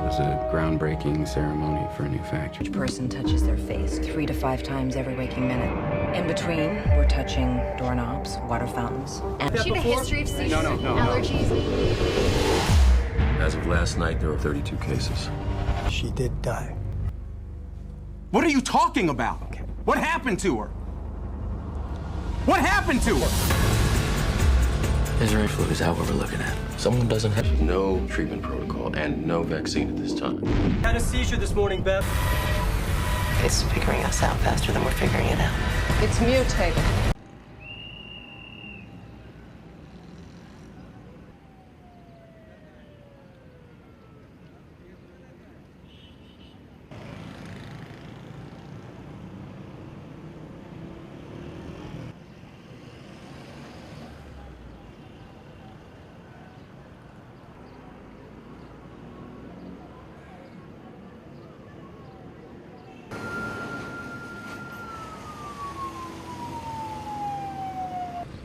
was a groundbreaking ceremony for a new factory. Each person touches their face 3 to 5 times every waking minute. In between, we're touching doorknobs, water fountains, and... Does she have a history of seizures No. allergies? As of last night, there were 32 cases. She did die. What are you talking about? Okay. What happened to her? What happened to her? Israeli flu is out what we're looking at. Someone doesn't have no treatment protocol and no vaccine at this time. Had a seizure this morning, Beth. It's figuring us out faster than we're figuring it out. It's mutated.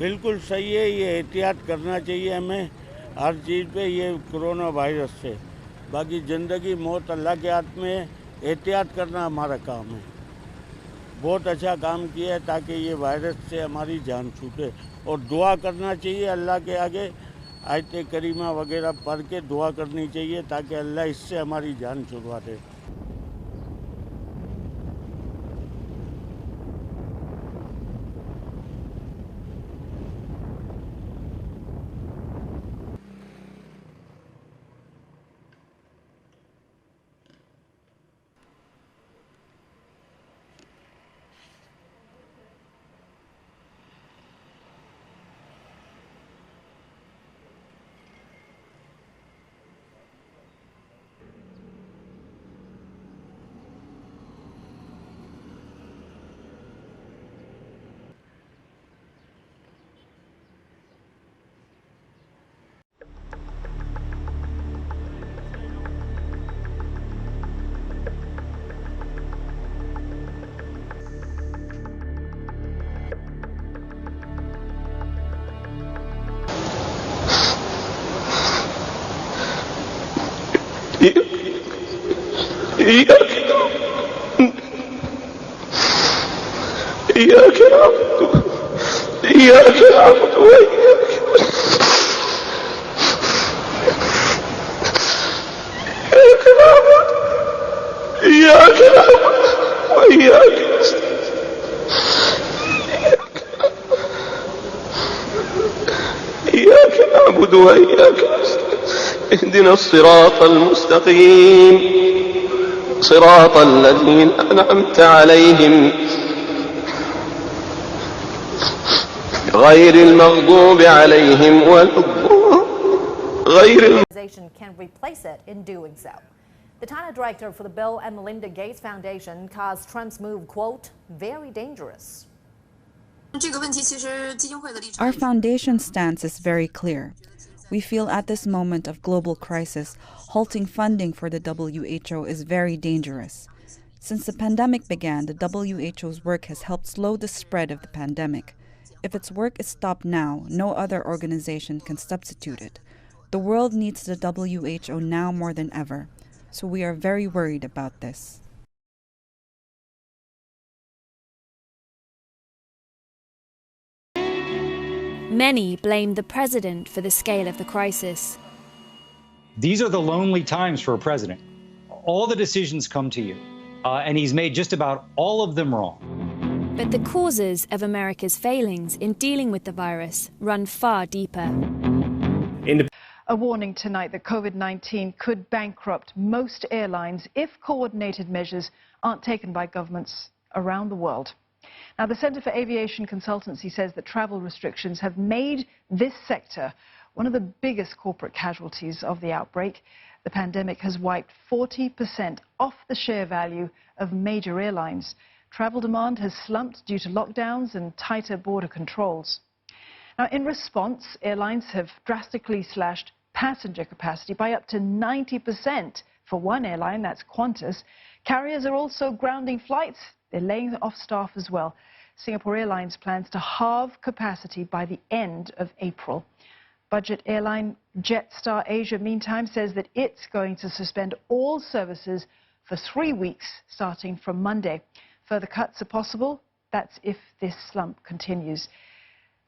बिल्कुल सही है। ये एहतियात करना चाहिए हमें हर चीज़ पे, ये कोरोना वायरस से। बाकी ज़िंदगी मौत अल्लाह के हाथ में है, एहतियात करना हमारा काम है। बहुत अच्छा काम किया है ताकि ये वायरस से हमारी जान छूटे, और दुआ करना चाहिए अल्लाह के आगे, आयत करीमा वगैरह पढ़ के दुआ करनी चाहिए ताकि अल्लाह इससे हमारी जान छुड़वा दे। إياك نعبد وإياك نستعين اهدنا الصراط المستقيم صراط الذين أنعمت عليهم غير المغضوب عليهم can replace it in doing so. The China director for the Bill and Melinda Gates Foundation calls Trump's move, quote, very dangerous. Our foundation's stance is very clear. We feel at this moment of global crisis, halting funding for the WHO is very dangerous. Since the pandemic began, the WHO's work has helped slow the spread of the pandemic. If its work is stopped now, no other organization can substitute it. The world needs the WHO now more than ever, so we are very worried about this. Many blame the president for the scale of the crisis. These are the lonely times for a president. All the decisions come to you, and he's made just about all of them wrong. But the causes of America's failings in dealing with the virus run far deeper. A warning tonight that COVID-19 could bankrupt most airlines if coordinated measures aren't taken by governments around the world. Now, the Center for Aviation Consultancy says that travel restrictions have made this sector one of the biggest corporate casualties of the outbreak. The pandemic has wiped 40% off the share value of major airlines. Travel demand has slumped due to lockdowns and tighter border controls. Now, in response, airlines have drastically slashed passenger capacity by up to 90%. For one airline, that's Qantas. Carriers are also grounding flights. They're laying off staff as well. Singapore Airlines plans to halve capacity by the end of April. Budget airline Jetstar Asia, meantime, says that it's going to suspend all services for 3 weeks, starting from Monday. Further cuts are possible. That's if this slump continues.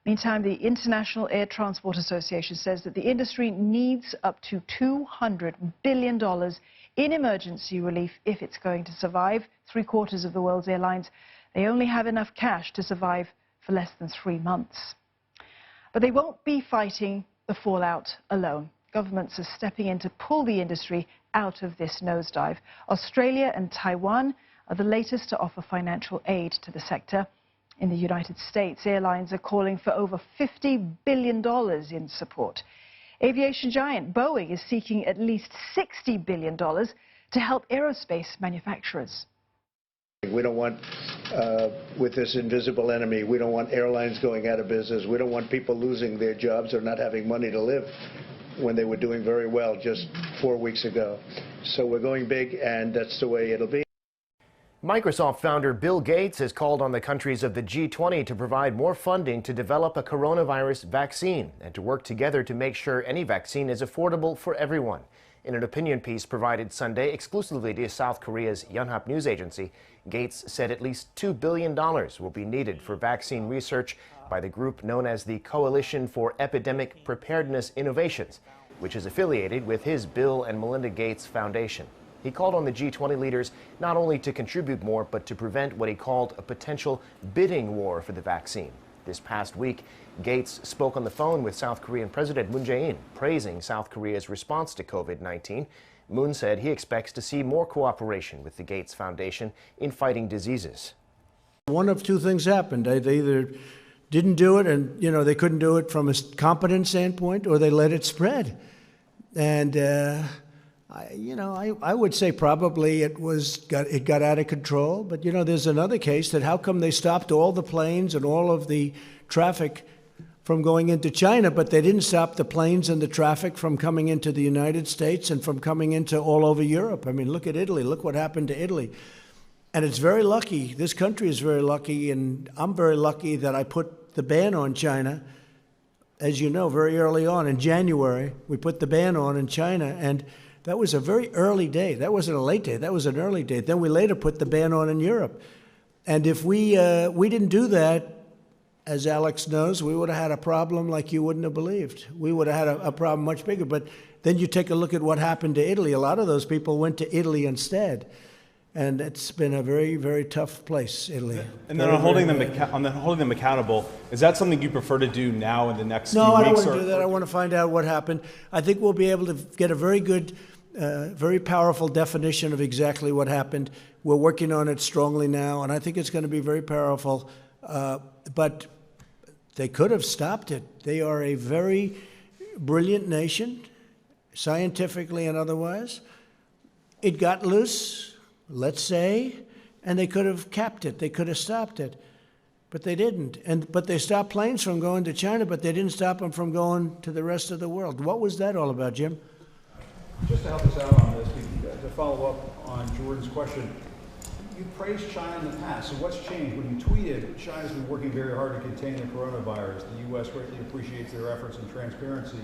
Meantime, the International Air Transport Association says that the industry needs up to $200 billion in emergency relief if it's going to survive. 3/4 of the world's airlines, they only have enough cash to survive for less than 3 months. But they won't be fighting the fallout alone. Governments are stepping in to pull the industry out of this nosedive. Australia and Taiwan are the latest to offer financial aid to the sector. In the United States, airlines are calling for over $50 billion in support. Aviation giant Boeing is seeking at least $60 billion to help aerospace manufacturers. We don't want, with this invisible enemy, we don't want airlines going out of business. We don't want people losing their jobs or not having money to live when they were doing very well just 4 weeks ago. So we're going big, and that's the way it'll be. Microsoft founder Bill Gates has called on the countries of the G20 to provide more funding to develop a coronavirus vaccine and to work together to make sure any vaccine is affordable for everyone. In an opinion piece provided Sunday exclusively to South Korea's Yonhap news agency, Gates said at least $2 billion will be needed for vaccine research by the group known as the Coalition for Epidemic Preparedness Innovations, which is affiliated with his Bill and Melinda Gates Foundation. He called on the G20 leaders not only to contribute more, but to prevent what he called a potential bidding war for the vaccine. This past week, Gates spoke on the phone with South Korean President Moon Jae-in, praising South Korea's response to COVID-19. Moon said he expects to see more cooperation with the Gates Foundation in fighting diseases. One of two things happened. They either didn't do it and, they couldn't do it from a competence standpoint, or they let it spread. And, I would say probably it got out of control. But, there's another case that how come they stopped all the planes and all of the traffic from going into China, but they didn't stop the planes and the traffic from coming into the United States and from coming into all over Europe. I mean, look at Italy. Look what happened to Italy. And it's very lucky. This country is very lucky, and I'm very lucky that I put the ban on China. As you know, very early on in January, we put the ban on in China, and that was a very early date. That wasn't a late date. That was an early date. Then we later put the ban on in Europe. And if we didn't do that, as Alex knows, we would have had a problem like you wouldn't have believed. We would have had a problem much bigger. But then you take a look at what happened to Italy. A lot of those people went to Italy instead. And it's been a very, very tough place, Italy. And then on holding them accountable, is that something you prefer to do now in the next few weeks? No, I don't want to do that. I want to find out what happened. I think we'll be able to get a very good, very powerful definition of exactly what happened. We're working on it strongly now, and I think it's going to be very powerful. But they could have stopped it. They are a very brilliant nation, scientifically and otherwise. It got loose, let's say, and they could have capped it. They could have stopped it, but they didn't. But they stopped planes from going to China, but they didn't stop them from going to the rest of the world. What was that all about, Jim? Just to help us out on this, to follow up on Jordan's question, you praised China in the past, so what's changed? When you tweeted, China's been working very hard to contain the coronavirus. The U.S. greatly appreciates their efforts and transparency.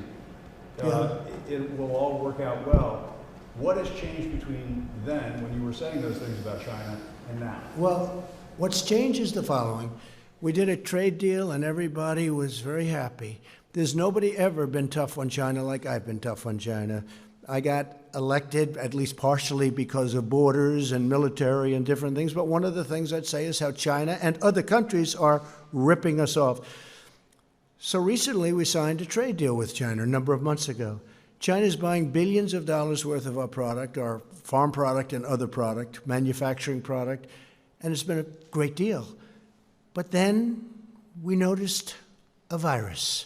It will all work out well. What has changed between then, when you were saying those things about China, and now? Well, what's changed is the following. We did a trade deal, and everybody was very happy. There's nobody ever been tough on China like I've been tough on China. I got elected, at least partially, because of borders and military and different things. But one of the things I'd say is how China and other countries are ripping us off. So recently, we signed a trade deal with China a number of months ago. China's buying billions of dollars worth of our product, our farm product and other product, manufacturing product, and it's been a great deal. But then we noticed a virus,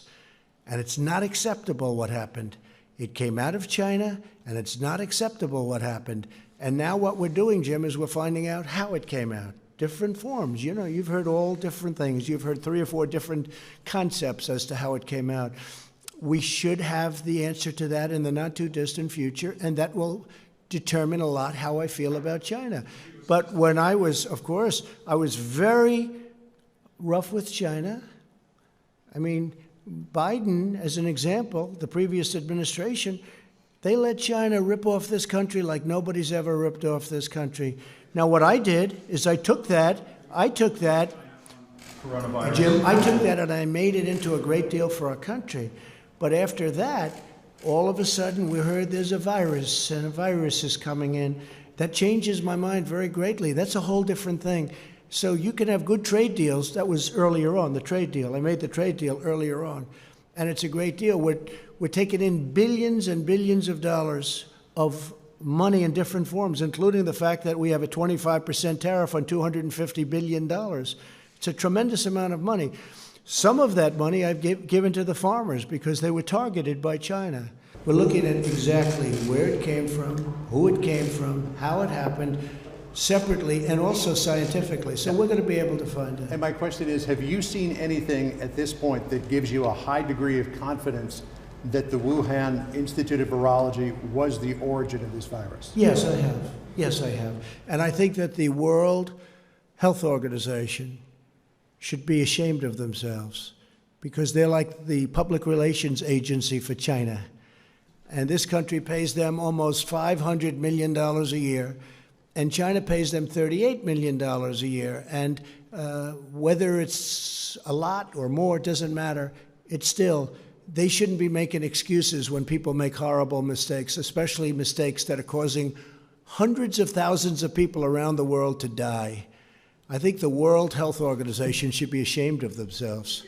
and it's not acceptable what happened. It came out of China, and it's not acceptable what happened. And now what we're doing, Jim, is we're finding out how it came out. Different forms. You know, you've heard all different things. You've heard 3 or 4 different concepts as to how it came out. We should have the answer to that in the not-too-distant future, and that will determine a lot how I feel about China. But when I was, of course, I was very rough with China. I mean, Biden, as an example, the previous administration, they let China rip off this country like nobody's ever ripped off this country. Now, what I did is I took that, Jim, I took that and I made it into a great deal for our country. But after that, all of a sudden we heard there's a virus and a virus is coming in. That changes my mind very greatly. That's a whole different thing. So you can have good trade deals. That was earlier on, the trade deal. I made the trade deal earlier on. And it's a great deal. We're taking in billions and billions of dollars of money in different forms, including the fact that we have a 25% tariff on $250 billion. It's a tremendous amount of money. Some of that money I've given to the farmers because they were targeted by China. We're looking at exactly where it came from, who it came from, how it happened, separately and also scientifically. So we're going to be able to find it. And my question is, have you seen anything at this point that gives you a high degree of confidence that the Wuhan Institute of Virology was the origin of this virus? Yes, I have. Yes, I have. And I think that the World Health Organization should be ashamed of themselves because they're like the public relations agency for China. And this country pays them almost $500 million a year, and China pays them $38 million a year. And whether it's a lot or more, it doesn't matter. It's still, they shouldn't be making excuses when people make horrible mistakes, especially mistakes that are causing hundreds of thousands of people around the world to die. I think the World Health Organization should be ashamed of themselves.